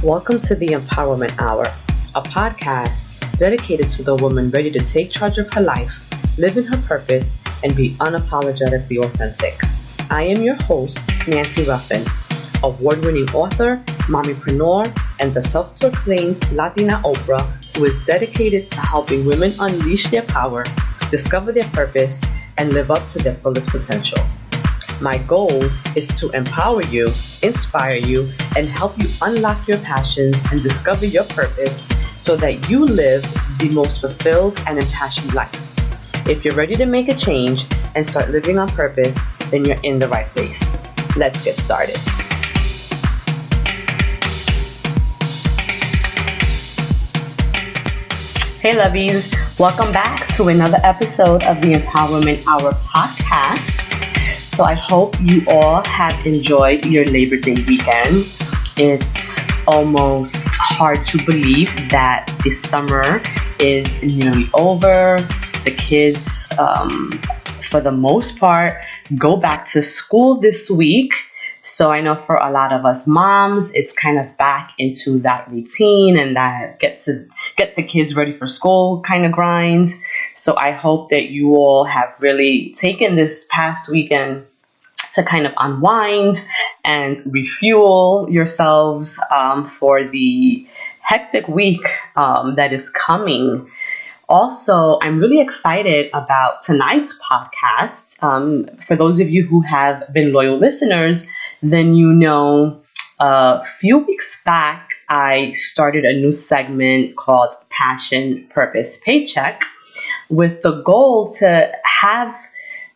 Welcome to the Empowerment Hour, a podcast dedicated to the woman ready to take charge of her life, live in her purpose, and be unapologetically authentic. I am your host, Nancy Ruffin, award-winning author, mommypreneur, and the self-proclaimed Latina Oprah who is dedicated to helping women unleash their power, discover their purpose, and live up to their fullest potential. My goal is to empower you, inspire you, and help you unlock your passions and discover your purpose so that you live the most fulfilled and impassioned life. If you're ready to make a change and start living on purpose, then you're in the right place. Let's get started. Hey lovies, welcome back to another episode of the Empowerment Hour podcast. So I hope you all have enjoyed your Labor Day weekend. It's almost hard to believe that the summer is nearly over. The kids, for the most part, go back to school this week. So I know for a lot of us moms, it's kind of back into that routine and that get the kids ready for school kind of grind. So I hope that you all have really taken this past weekend to kind of unwind and refuel yourselves for the hectic week that is coming. Also, I'm really excited about tonight's podcast. For those of you who have been loyal listeners, then you know a few weeks back, I started a new segment called Passion, Purpose, Paycheck with the goal to have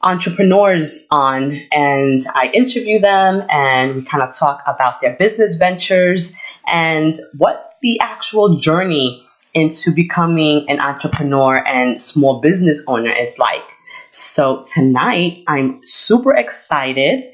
entrepreneurs on, and I interview them and we kind of talk about their business ventures and what the actual journey into becoming an entrepreneur and small business owner is like. So tonight I'm super excited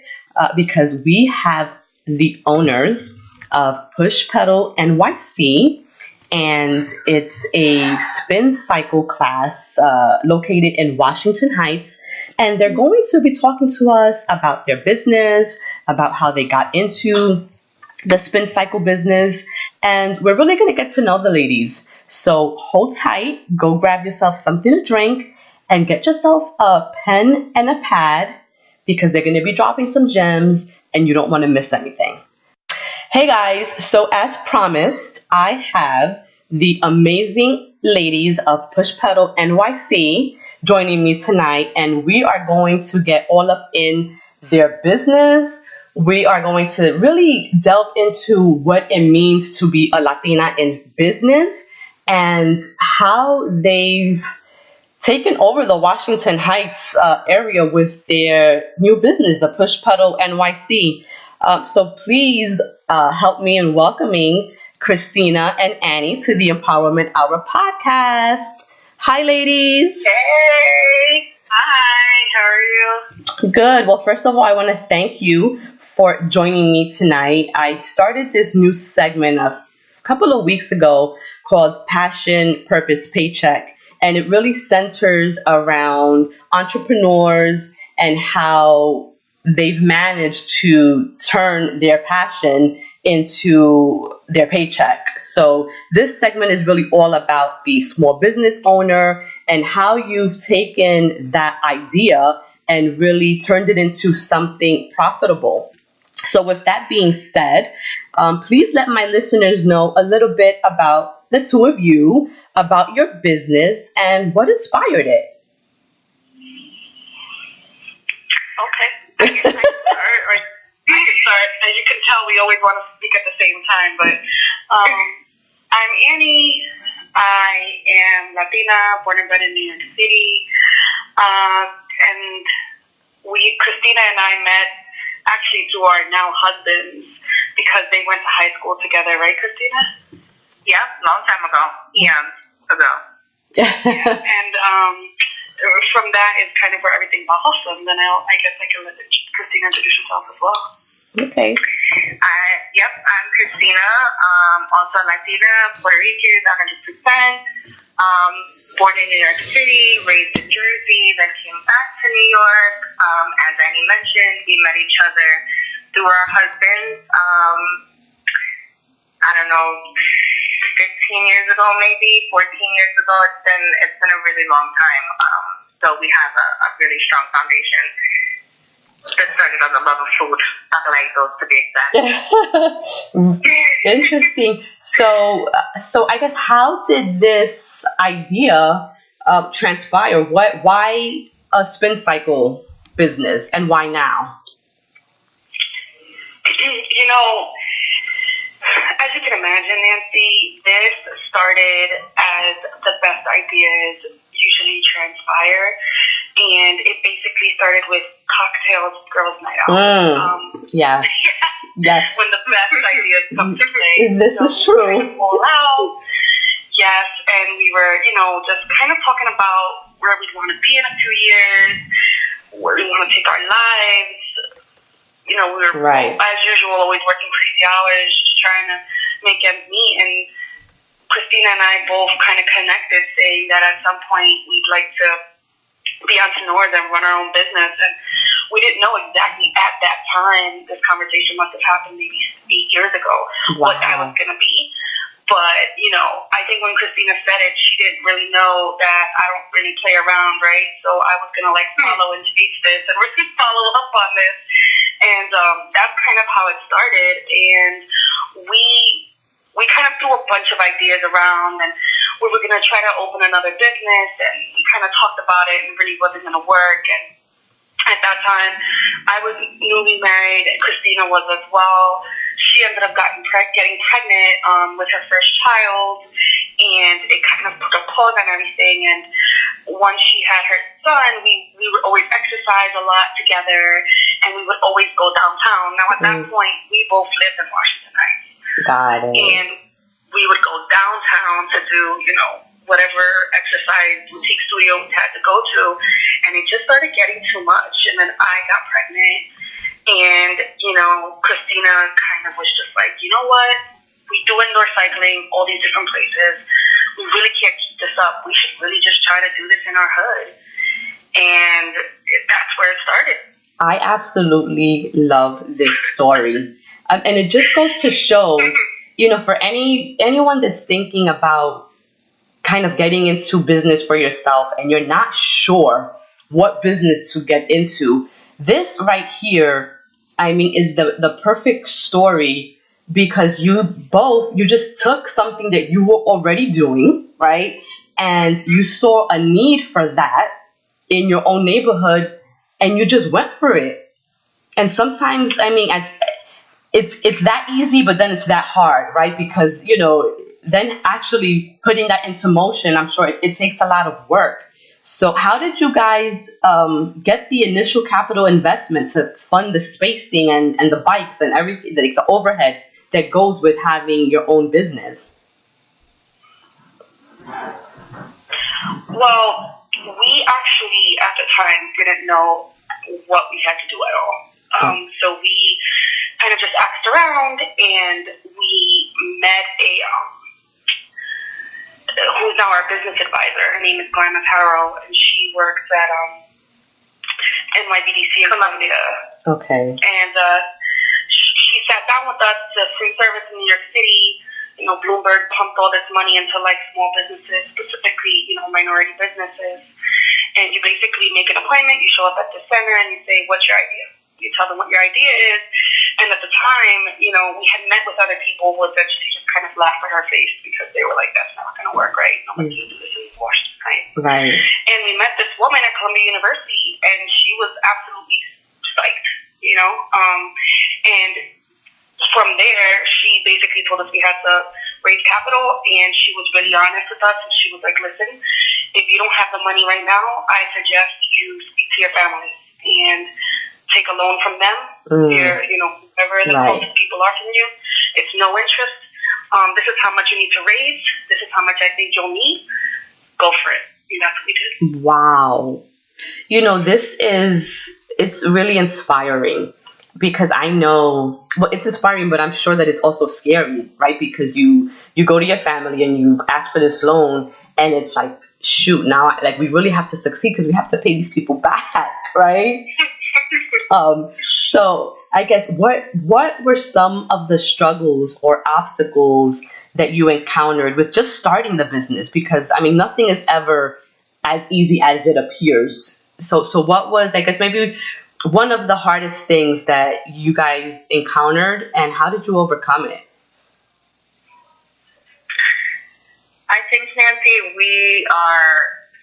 because we have the owners of Push Pedal NYC, and it's a spin cycle class located in Washington Heights. And they're going to be talking to us about their business, about how they got into the spin cycle business. And we're really going to get to know the ladies. So hold tight, go grab yourself something to drink, and get yourself a pen and a pad because they're going to be dropping some gems and you don't want to miss anything. Hey guys, so as promised, I have the amazing ladies of Push Pedal NYC joining me tonight, and we are going to get all up in their business. We are going to really delve into what it means to be a Latina in business and how they've taken over the Washington Heights area with their new business, the Push Pedal NYC. So please help me in welcoming Christina and Annie to the Empowerment Hour podcast. Hi, ladies. Hey. Hi. How are you? Good. Well, first of all, I want to thank you for joining me tonight. I started this new segment a couple of weeks ago called Passion, Purpose, Paycheck. And it really centers around entrepreneurs and how they've managed to turn their passion into their paycheck. So this segment is really all about the small business owner and how you've taken that idea and really turned it into something profitable. So with that being said, please let my listeners know a little bit about the two of you, about your business, and what inspired it. Okay. I can start. As you can tell, we always want to speak at the same time, but I'm Annie. I am Latina, born and bred in New York City. And Christina and I met actually through our now husbands because they went to high school together, right, Christina? Yeah, long time ago. Eons ago. Yeah, and from that is kind of where everything blossomed. Then I guess I can let Christina introduce herself as well. Okay. I'm Christina, also Latina, Puerto Rican, 100%. Born in New York City, raised in Jersey, then came back to New York. As Annie mentioned, we met each other through our husbands. I don't know, 15 years ago, maybe 14 years ago. It's been a really long time. So we have a really strong foundation that started on the love of food, aglaitos to be exact. Interesting. So I guess how did this idea transpire? Why a spin cycle business, and why now? You know, as you can imagine, Nancy, this started as the best ideas usually transpire, and it basically started with cocktails, girls' night out. Yes. Yes. When the best ideas come to play. This is true. All out. Yes, and we were, just kind of talking about where we want to be in a few years, where we want to take our lives. We were, as usual, always working crazy hours, just trying to make ends meet. And Christina and I both kind of connected, saying that at some point we'd like to be entrepreneurs and run our own business. And we didn't know exactly at that time, this conversation must have happened maybe 8 years ago, what that was going to be. But, I think when Christina said it, she didn't really know that I don't really play around, right? So I was going to follow and chase this and really follow up on this. And that's kind of how it started. And we kind of threw a bunch of ideas around, and we were going to try to open another business, and we kind of talked about it, and it really wasn't going to work. And at that time, I was newly married, and Christina was as well. She ended up getting pregnant with her first child, and it kind of put a pause on everything. And once she had her son, we would always exercise a lot together, and we would always go downtown. Now, at that point, we both lived in Washington Heights. Got it. And we would go downtown to do, whatever exercise boutique studio we had to go to. And it just started getting too much. And then I got pregnant. And, Christina kind of was just like, you know what? We do indoor cycling, all these different places. We really can't keep this up. We should really just try to do this in our hood. And that's where it started. I absolutely love this story. And it just goes to show, for anyone that's thinking about kind of getting into business for yourself and you're not sure what business to get into, this right here, is the perfect story, because you just took something that you were already doing, right? And you saw a need for that in your own neighborhood, and you just went for it. And sometimes, it's that easy, but then it's that hard, right? Because, then actually putting that into motion, I'm sure it takes a lot of work. So how did you guys get the initial capital investment to fund the spacing and the bikes and everything, like the overhead that goes with having your own business? Well, we actually, at the time, didn't know what we had to do at all. So we kind of just asked around, and we met who's now our business advisor. Her name is Glamma Harrow, and she works at NYBDC in Columbia. Okay. And she sat down with us to free service in New York City. Bloomberg pumped all this money into small businesses, specifically, minority businesses. And you basically make an appointment, you show up at the center, and you say, what's your idea? You tell them what your idea is. And at the time, we had met with other people who essentially just kind of laughed in our face because they were like, that's not going to work, right? Nobody's going to do this in Washington Heights. Right. And we met this woman at Columbia University, and she was absolutely psyched, and from there, she basically told us we had to raise capital, and she was really honest with us, and she was like, listen, if you don't have the money right now, I suggest you speak to your family and take a loan from them, whoever the closest people are from you. It's no interest. This is how much you need to raise. This is how much I think you'll need. Go for it. And that's what we did. Wow. It's really inspiring, because I know, it's inspiring, but I'm sure that it's also scary, right? Because you go to your family and you ask for this loan, and it's like, shoot, now we really have to succeed because we have to pay these people back, right? So I guess what were some of the struggles or obstacles that you encountered with just starting the business? Because I mean, nothing is ever as easy as it appears. So what was, I guess, maybe one of the hardest things that you guys encountered, and how did you overcome it? I think, Nancy, we are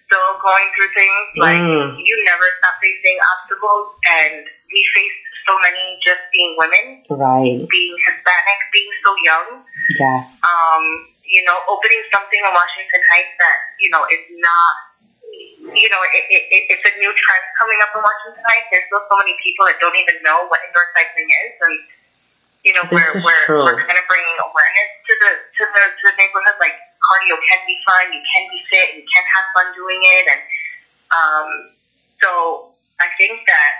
still going through things. Like, you never stop facing obstacles, and we faced so many just being women. Right. Being Hispanic, being so young. Yes. Opening something in Washington Heights that, is not, it's a new trend coming up in Washington Heights. There's still so many people that don't even know what indoor cycling is, and we're kind of bringing awareness to the neighborhood. Like, cardio can be fun, you can be fit, and you can have fun doing it, and so I think that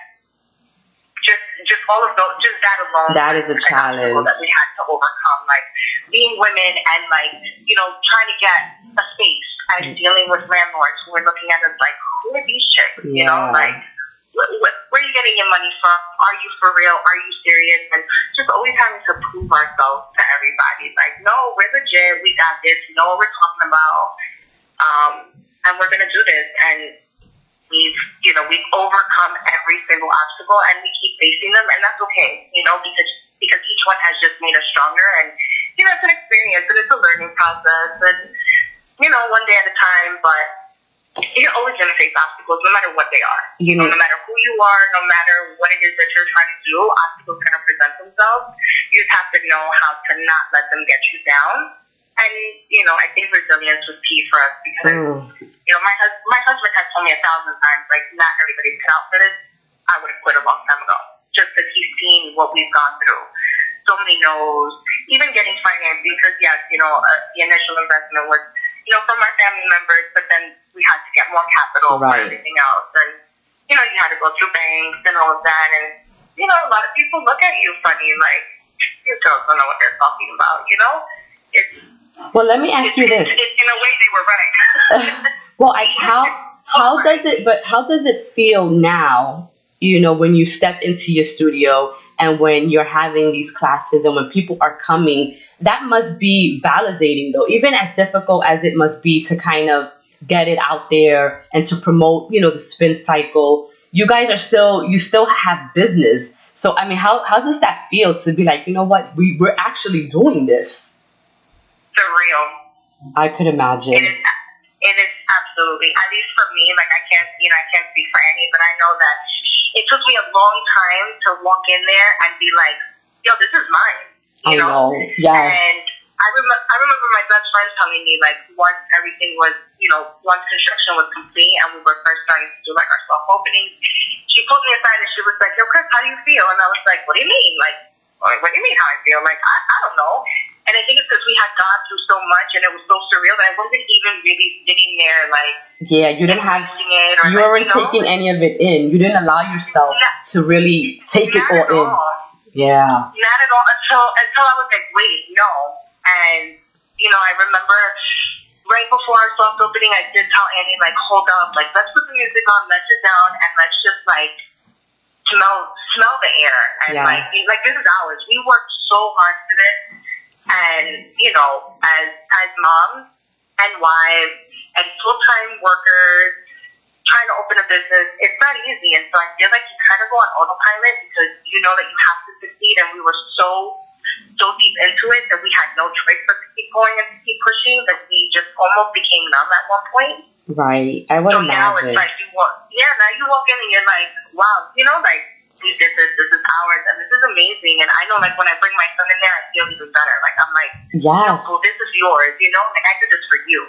just all of those, just that alone, that is a challenge that we had to overcome. Like, being women and trying to get a space and dealing with landlords who are looking at us like, who are these chicks? Yeah. Where are you getting your money from? Are you for real? Are you serious? And just always having to prove ourselves to everybody. Like, no, we're legit. We got this. We know what we're talking about. And we're going to do this. And we've overcome every single obstacle, and we keep facing them. And that's okay, because each one has just made us stronger. And, it's an experience, and it's a learning process. And, one day at a time, but you're always going to face obstacles, no matter what they are. No matter who you are, no matter what it is that you're trying to do, obstacles kind of present themselves. You just have to know how to not let them get you down. And, I think resilience was key for us because, my husband has told me 1,000 times, like, not everybody's cut out for this. I would have quit a long time ago, just because he's seen what we've gone through. So many no's, even getting financing, because, yes, the initial investment was, from our family members, but then we had to get more capital for everything else. And, you had to go through banks and all of that. And, a lot of people look at you funny, like, you girls don't know what they're talking about, Well, let me ask you this. In a way, they were right. Well, how does it feel now, when you step into your studio and when you're having these classes and when people are coming? That must be validating, though, even as difficult as it must be to kind of get it out there and to promote, the spin cycle. You guys you still have business. So, I mean, how does that feel to be like, what, we're actually doing this? Surreal. I could imagine. It is absolutely, at least for me, like, I can't speak for Annie, but I know that it took me a long time to walk in there and be like, yo, this is mine. I know, yes. And I remember my best friend telling me, like, once everything was, once construction was complete and we were first starting to do, like, our soft openings, she pulled me aside and she was like, yo, Chris, how do you feel? And I was like, what do you mean? Like, what do you mean how I feel? Like, I don't know. And I think it's because we had gone through so much and it was so surreal that I wasn't even really sitting there, like, yeah, you didn't have, you weren't taking any of it in. You didn't allow yourself to really take it all in. Yeah. Not at all until I was like, wait, no. And, I remember right before our soft opening, I did tell Annie, like, hold up, like, let's put the music on, let's sit down, and let's just, like, smell the air. And, like, this is ours. We worked so hard for this. And, as moms and wives and full-time workers trying to open a business, it's not easy. And so I feel like you kind of go on autopilot because you know that you have to succeed. And we were so deep into it that we had no choice but to keep going and to keep pushing that we just almost became numb at one point. Right. I would imagine. Now it's like now you walk in and you're like, wow, like, this is ours and this is amazing. And I know, like, when I bring my son in there, I feel even better. Like, I'm like, yes, no, this is yours, like, I did this for you.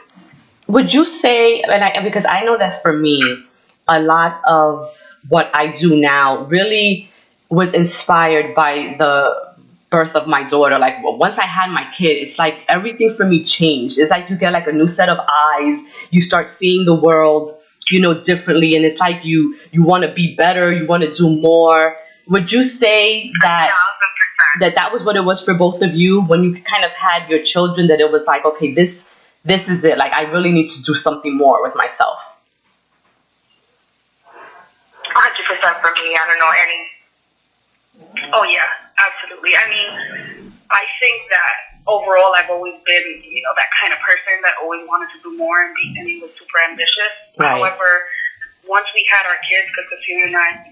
Would you say, because I know that for me, a lot of what I do now really was inspired by the birth of my daughter. Like, once I had my kid, it's like everything for me changed. It's like you get like a new set of eyes. You start seeing the world, differently. And it's like you want to be better. You want to do more. Would you say that 1,000%. that was what it was for both of you when you kind of had your children, that it was like, okay, this is it. Like, I really need to do something more with myself. 100% for me. I don't know, Annie. Oh yeah, absolutely. I mean, I think that overall I've always been, that kind of person that always wanted to do more and was super ambitious. Right. However, once we had our kids, because Christina and I,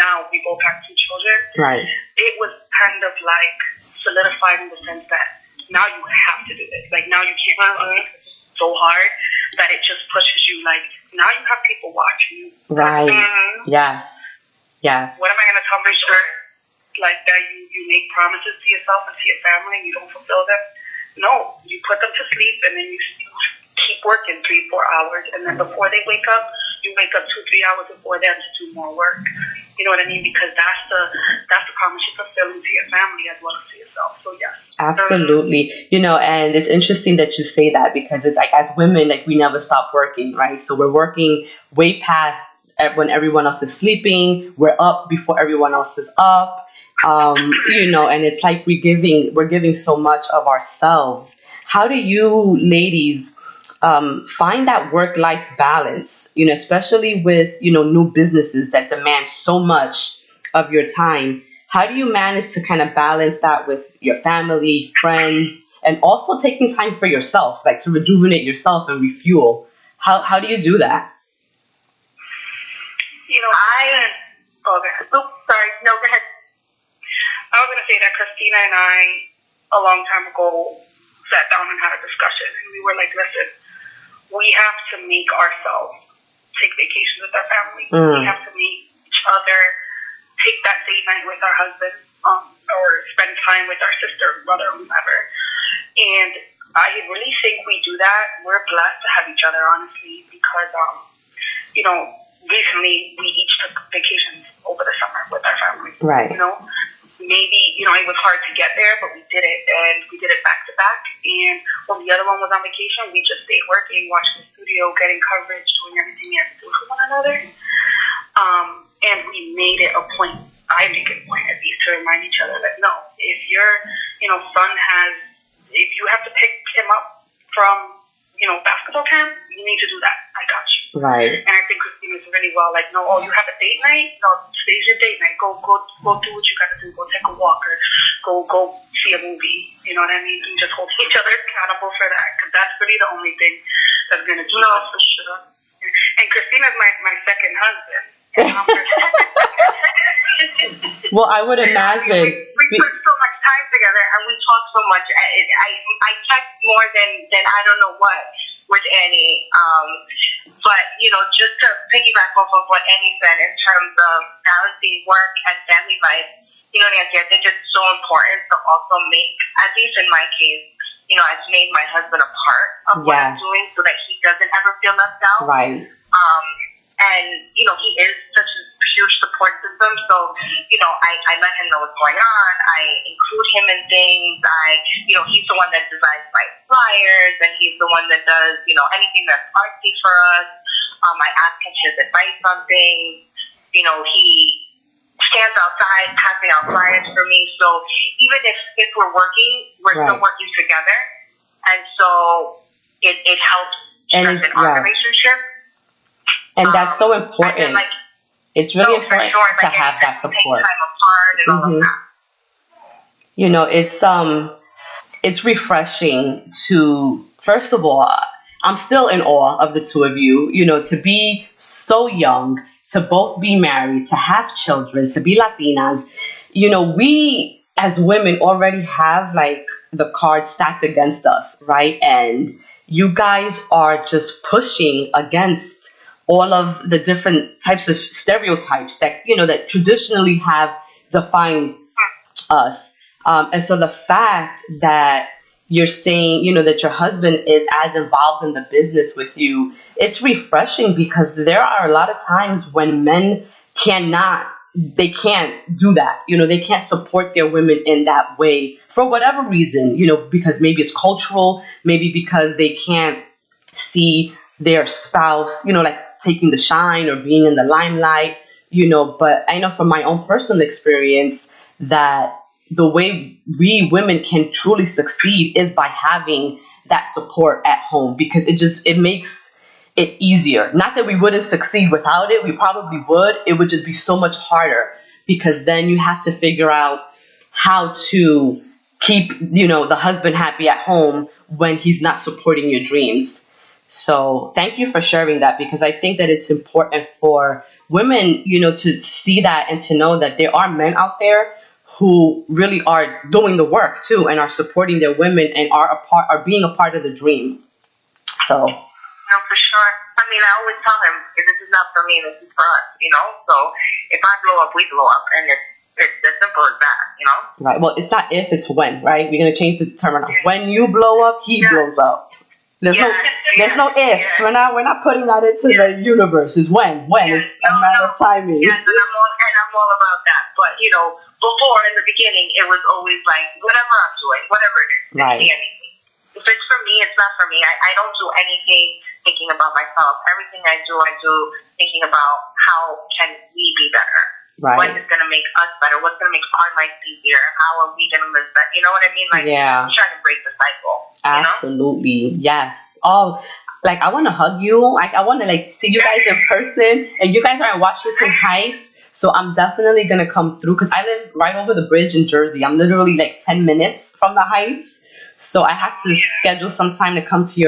now we both have 2 children, right, it was kind of like solidified in the sense that now you have to do this. Like now you can't do it so hard that it just pushes you. Like now you have people watching you. Right. Yes. What am I going to tell my sure? Like that you make promises to yourself and to your family and you don't fulfill them? No, you put them to sleep and then you keep working 3-4 hours, and then before they wake up, you wake up 2-3 hours before them to do more work. You know what I mean? Because that's the promise you're fulfilling to your family as well as to yourself. So yes. Absolutely. And it's interesting that you say that, because it's like, as women, like, we never stop working, right? So we're working way past when everyone else is sleeping. We're up before everyone else is up. And it's like we're giving so much of ourselves. How do you ladies find that work-life balance, especially with, new businesses that demand so much of your time? How do you manage to kind of balance that with your family, friends, and also taking time for yourself, like to rejuvenate yourself and refuel? How do you do that? Go ahead. I was going to say that Christina and I, a long time ago, sat down and had a discussion, and we were like, listen, we have to make ourselves take vacations with our family. We have to meet each other, take that date night with our husband, or spend time with our sister, brother, whomever. And I really think we do that. We're blessed to have each other, honestly, because, recently we each took vacations over the summer with our family. Right. Maybe, it was hard to get there, but we did it, and we did it back to back. And when the other one was on vacation, we just stayed working, watching the studio, getting coverage, doing everything we had to do for one another. And we made it a point, I make it a point at least, to remind each other that, no, if your, son if you have to pick him up from, basketball camp, you need to do that. I got you. Right. And I think Christina's really well, like, no, you have a date night? No, today's your date night. Go do what you got to do. Go take a walk or go see a movie. You know what I mean? And just hold each other accountable for that, because that's really the only thing that's going to do us for sure. And Christina's my second husband. Well, I would imagine. We put so much time together and we talk so much. I text more than I don't know what with Annie. But, just to piggyback off of what Annie said in terms of balancing work and family life, Nancy, I think it's so important to also make, at least in my case, I've made my husband a part of what I'm doing so that he doesn't ever feel left out. Right. And, he is such a huge support system. So, I let him know what's going on. I include him in things. He's the one that designs my flyers, and he's the one that does, anything that's artsy for us. I ask him his advice on things. He stands outside passing out flyers for me. So even if we're working, we're still working together. And so it helps strengthen our relationship. And that's so important. Then, it's really important to have that support. Time apart and all of that. It's refreshing to, first of all, I'm still in awe of the two of you, to be so young, to both be married, to have children, to be Latinas. We as women already have like the cards stacked against us, right? And you guys are just pushing against all of the different types of stereotypes that, that traditionally have defined us. And so the fact that you're saying, that your husband is as involved in the business with you, it's refreshing, because there are a lot of times when men can't do that. They can't support their women in that way for whatever reason, because maybe it's cultural, maybe because they can't see their spouse, like taking the shine or being in the limelight, but I know from my own personal experience that the way we women can truly succeed is by having that support at home, because it makes it easier. Not that we wouldn't succeed without it. We probably would. It would just be so much harder because then you have to figure out how to keep, the husband happy at home when he's not supporting your dreams. So thank you for sharing that, because I think that it's important for women, to see that and to know that there are men out there who really are doing the work too and are supporting their women and are being a part of the dream. So. No, for sure. I mean, I always tell him, this is not for me, this is for us, So if I blow up, we blow up, and it's as simple as that, Right. Well, it's not if, it's when, right? We're gonna change the terminology. When you blow up, he blows up. There's no ifs. Yeah. We're not putting that into the universe. It's when. It's a matter of timing. Yes, and I'm all about that. But before, in the beginning, it was always like whatever I'm doing, whatever it is, right. Anything. If it's for me, it's not for me. I don't do anything thinking about myself. Everything I do thinking about how can we be better. Right. What is going to make us better? What's going to make our life easier? How are we going to live better? You know what I mean? Like, I'm trying to break the cycle. Absolutely. Yes. Oh, like, I want to hug you. Like, I want to, see you guys in person. And you guys are in Washington Heights. So I'm definitely going to come through, because I live right over the bridge in Jersey. I'm literally 10 minutes from the Heights. So I have to schedule some time to come to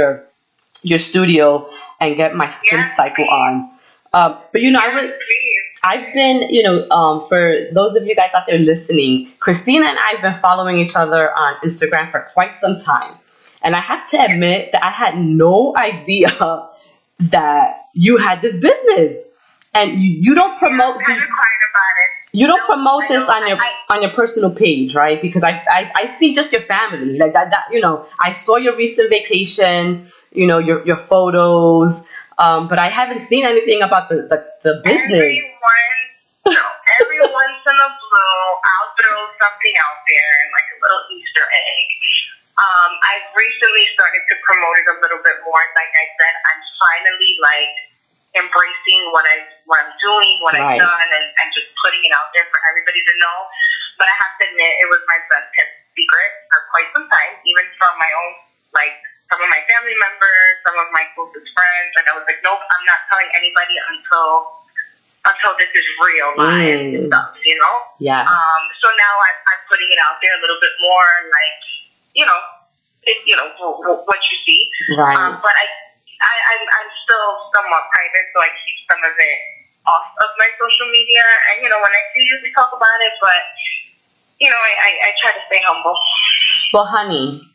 your studio and get my skin cycle on. But, I've been, for those of you guys out there listening, Christina and I have been following each other on Instagram for quite some time. And I have to admit that I had no idea that you had this business. And you don't promote you don't promote this on your personal page, right? Because I see just your family. Like that I saw your recent vacation, your photos. But I haven't seen anything about the business. Every once in a blue, I'll throw something out there, like a little Easter egg. I've recently started to promote it a little bit more. Like I said, I'm finally embracing what I'm doing, what I've done, and just putting it out there for everybody to know. But I have to admit, it was my best kept secret for quite some time, even from my own, some of my family members, some of my closest friends. I was like, nope, I'm not telling anybody until this is real live stuff, Yeah. So now I'm putting it out there a little bit more, what you see. Right. But I'm still somewhat private, so I keep some of it off of my social media. And when I see you, we talk about it, but I try to stay humble. Well, honey,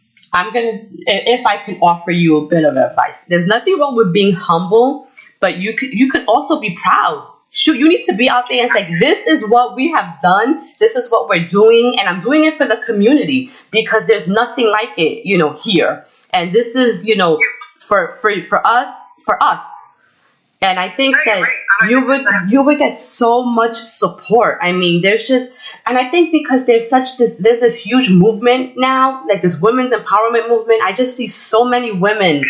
if I can offer you a bit of advice, there's nothing wrong with being humble, but you can also be proud. Shoot, you need to be out there and say, this is what we have done. This is what we're doing. And I'm doing it for the community, because there's nothing like it, here. And this is, for us. And I think that you would get so much support. I mean, and I think because there's this huge movement now, like this women's empowerment movement. I just see so many women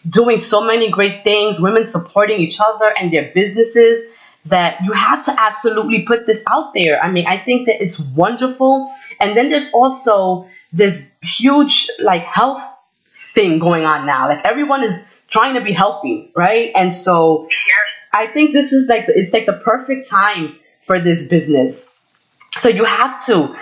doing so many great things, women supporting each other and their businesses, that you have to absolutely put this out there. I mean, I think that it's wonderful. And then there's also this huge health thing going on now. Like, everyone is trying to be healthy, right? And so I think this is it's the perfect time for this business. So you have to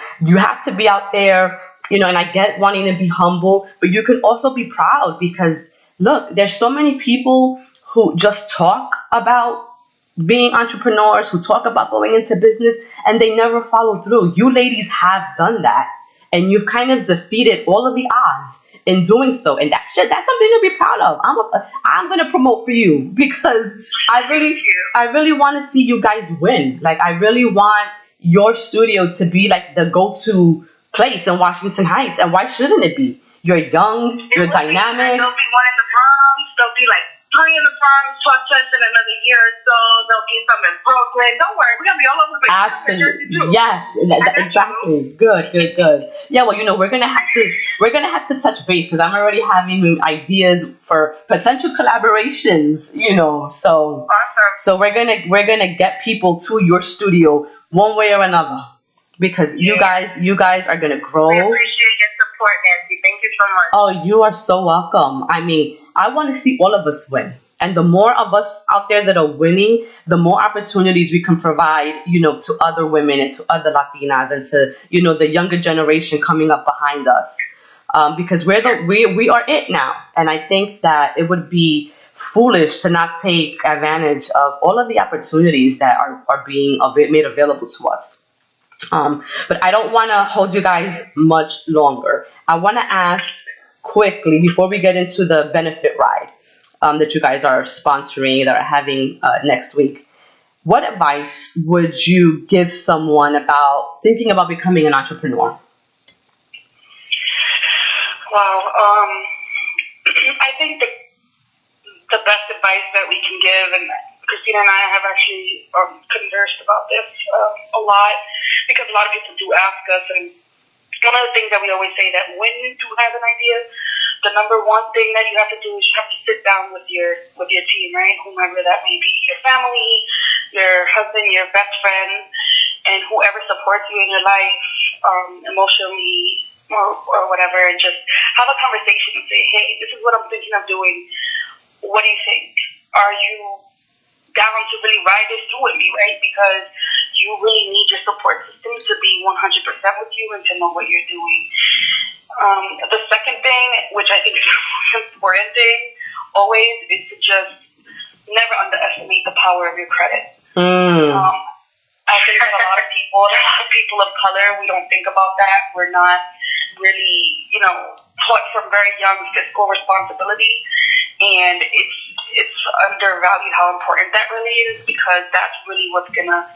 be out there, and I get wanting to be humble, but you can also be proud, because look, there's so many people who just talk about being entrepreneurs, who talk about going into business, and they never follow through. You ladies have done that, and you've kind of defeated all of the odds in doing so, and that's something to be proud of. I'm gonna promote for you, because I really want to see you guys win. Like, I really want your studio to be the go-to place in Washington Heights, and why shouldn't it be? You're young, you're dynamic. There'll be one in the Bronx. There'll be 3 in the Bronx, plus in another year or so. There'll be some in Brooklyn. Don't worry, we're gonna be all over the place. Absolutely, yes, exactly. Good. Yeah, well, we're gonna have to touch base, because I'm already having ideas for potential collaborations. So awesome. So we're gonna get people to your studio one way or another, because you guys are gonna grow. We appreciate your support, Nancy. Thank you so much. Oh, you are so welcome. I mean, I want to see all of us win. And the more of us out there that are winning, the more opportunities we can provide, to other women and to other Latinas and to, the younger generation coming up behind us. Because we are it now. And I think that it would be foolish to not take advantage of all of the opportunities that are being made available to us. But I don't want to hold you guys much longer. I want to ask quickly, before we get into the benefit ride that you guys are sponsoring, that are having next week, what advice would you give someone about thinking about becoming an entrepreneur? Wow. I think the best advice that we can give, and Christina and I have actually conversed about this a lot, because a lot of people do ask us, and one of the things that we always say, that when you do have an idea, the number one thing that you have to do is you have to sit down with your team, right? Whomever that may be, your family, your husband, your best friend, and whoever supports you in your life, emotionally or whatever, and just have a conversation and say, hey, this is what I'm thinking of doing. What do you think? Are you down to really ride this through with me, right? Because you really need your support system to be 100% with you and to know what you're doing. The second thing, which I think is the most important thing, always, is to just never underestimate the power of your credit. I think that a lot of people of color, we don't think about that. We're not really, taught from very young fiscal responsibility, and it's undervalued how important that really is, because that's really what's gonna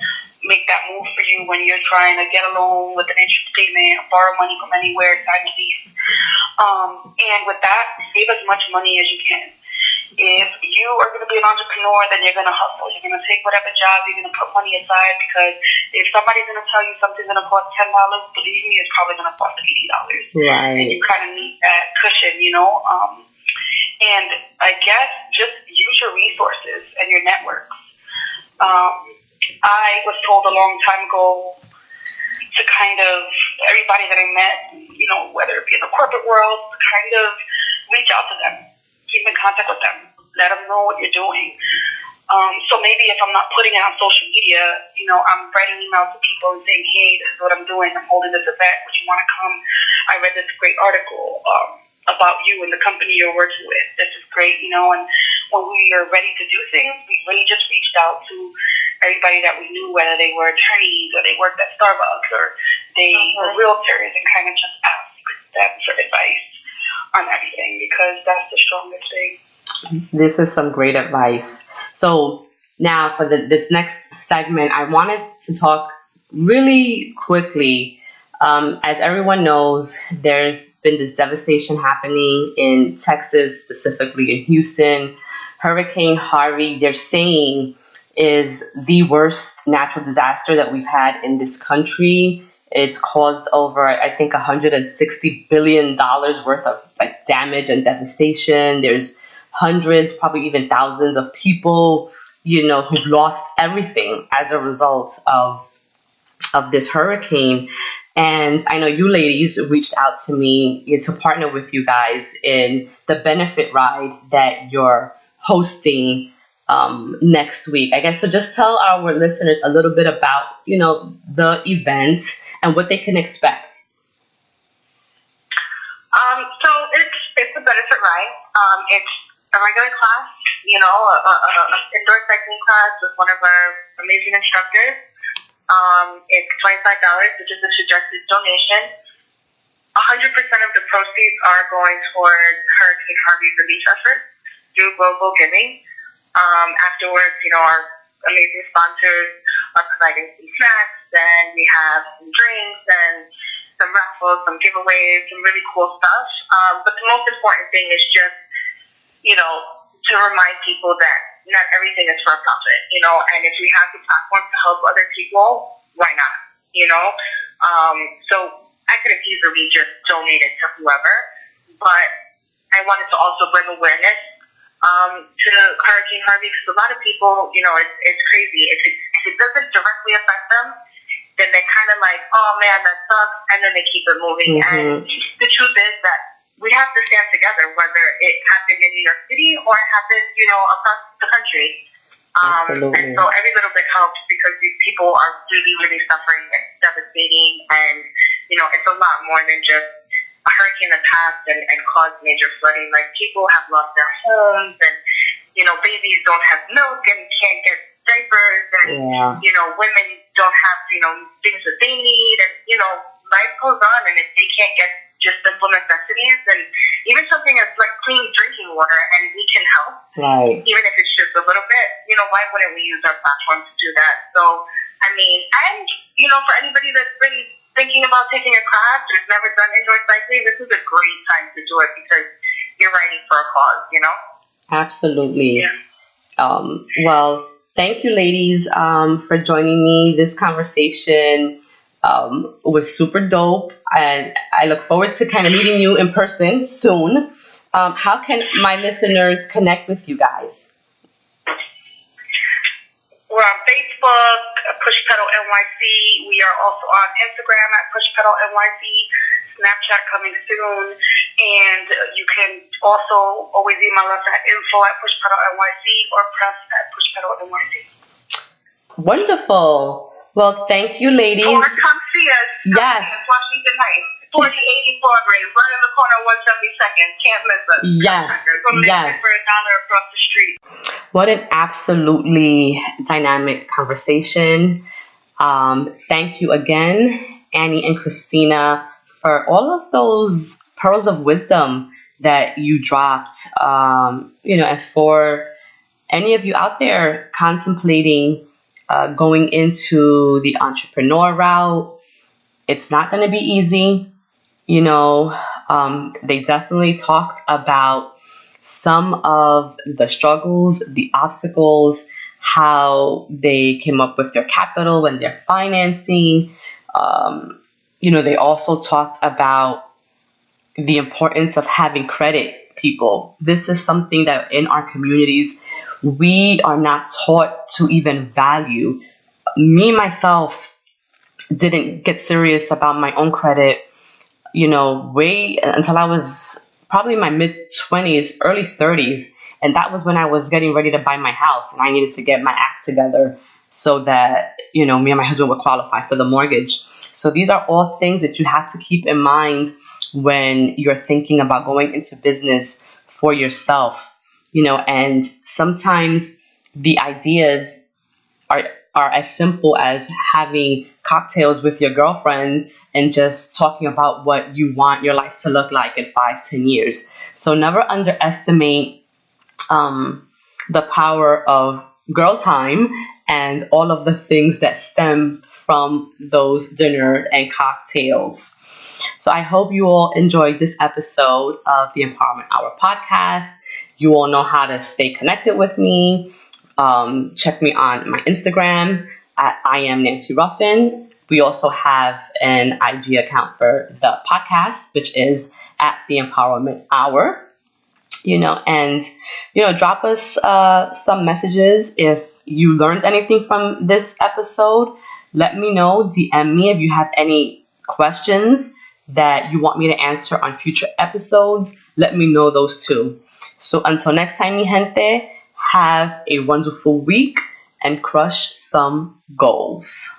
make that move for you when you're trying to get a loan with an interest payment, borrow money from anywhere, sign a lease. And with that, save as much money as you can. If you are going to be an entrepreneur, then you're going to hustle. You're going to take whatever job, you're going to put money aside, because if somebody's going to tell you something's going to cost $10, believe me, it's probably going to cost $80. Right. And you kind of need that cushion, And I guess just use your resources and your networks. I was told a long time ago to kind of, everybody that I met, whether it be in the corporate world, to kind of reach out to them, keep in contact with them, let them know what you're doing. So maybe if I'm not putting it on social media, I'm writing emails to people and saying, hey, this is what I'm doing. I'm holding this event. Would you want to come? I read this great article about you and the company you're working with. This is great, And when we are ready to do things, we really just reached out to everybody that we knew, whether they were attorneys or they worked at Starbucks or they were realtors, and kind of just asked them for advice on everything, because that's the strongest thing. This is some great advice. So now for this next segment, I wanted to talk really quickly. As everyone knows, there's been this devastation happening in Texas, specifically in Houston. Hurricane-Harvey, they're saying, is the worst natural disaster that we've had in this country. It's caused over, I think, $160 billion worth of damage and devastation. There's hundreds, probably even thousands of people, who've lost everything as a result of this hurricane. And I know you ladies reached out to me to partner with you guys in the benefit ride that you're hosting next week. I guess, so just tell our listeners a little bit about, the event and what they can expect. So it's a benefit ride. It's a regular class, a indoor cycling class with one of our amazing instructors. It's $25, which is a suggested donation. 100% of the proceeds are going towards Hurricane-Harvey relief efforts through global giving. Afterwards, our amazing sponsors are providing some snacks, and we have some drinks and some raffles, some giveaways, some really cool stuff. But the most important thing is just, to remind people that not everything is for profit, and if we have the platform to help other people, why not, So I could have easily just donated to whoever, but I wanted to also bring awareness to Hurricane-Harvey, because a lot of people, it's crazy. If it doesn't directly affect them, then they're kind of like, oh man, that sucks, and then they keep it moving. And the truth is that we have to stand together, whether it happened in New York City or it happened, across the country. Absolutely. And so every little bit helps because these people are really, really suffering. It's devastating, and it's a lot more than just a hurricane that passed and caused major flooding. Like, people have lost their homes, and babies don't have milk and can't get diapers, and women don't have things that they need, and life goes on, and if they can't get just simple necessities, and even something as like clean drinking water, and we can help, right? Even if it's just a little bit, why wouldn't we use our platform to do that? So, I mean, and for anybody that's been thinking about taking a class or has never done indoor cycling, this is a great time to do it because you're writing for a cause, Absolutely. Yeah. Well, thank you, ladies, for joining me. This conversation was super dope, and I look forward to kind of meeting you in person soon. How can my listeners connect with you guys? We're on Facebook, Push Pedal NYC. We are also on Instagram at Push Pedal NYC. Snapchat coming soon. And you can also always email us at info@pushpedalnyc or press@pushpedalnyc. Wonderful. Well, thank you, ladies. Or come see us. Yes. It's Washington Heights. 4080 Broadway, right in the corner of 172nd. Can't miss us. Yes. Yes. For $1 across the street. What an absolutely dynamic conversation. Thank you again, Annie and Christina, for all of those pearls of wisdom that you dropped. And for any of you out there contemplating going into the entrepreneur route, it's not going to be easy. They definitely talked about some of the struggles, the obstacles, how they came up with their capital and their financing. They also talked about the importance of having credit, people. This is something that in our communities, we are not taught to even value. Me, myself, didn't get serious about my own credit, way until I was probably in my mid-20s, early 30s. And that was when I was getting ready to buy my house, and I needed to get my act together so that, me and my husband would qualify for the mortgage. So these are all things that you have to keep in mind when you're thinking about going into business for yourself, and sometimes the ideas are as simple as having cocktails with your girlfriend and just talking about what you want your life to look like in 5-10 years. So never underestimate the power of girl time and all of the things that stem from those dinner and cocktails. So I hope you all enjoyed this episode of the Empowerment Hour podcast. You all know how to stay connected with me. Check me on my Instagram at I am Nancy Ruffin. We also have an IG account for the podcast, which is at the Empowerment Hour. And drop us some messages if you learned anything from this episode. Let me know. DM me if you have any questions that you want me to answer on future episodes. Let me know those too. So until next time, mi gente, have a wonderful week and crush some goals.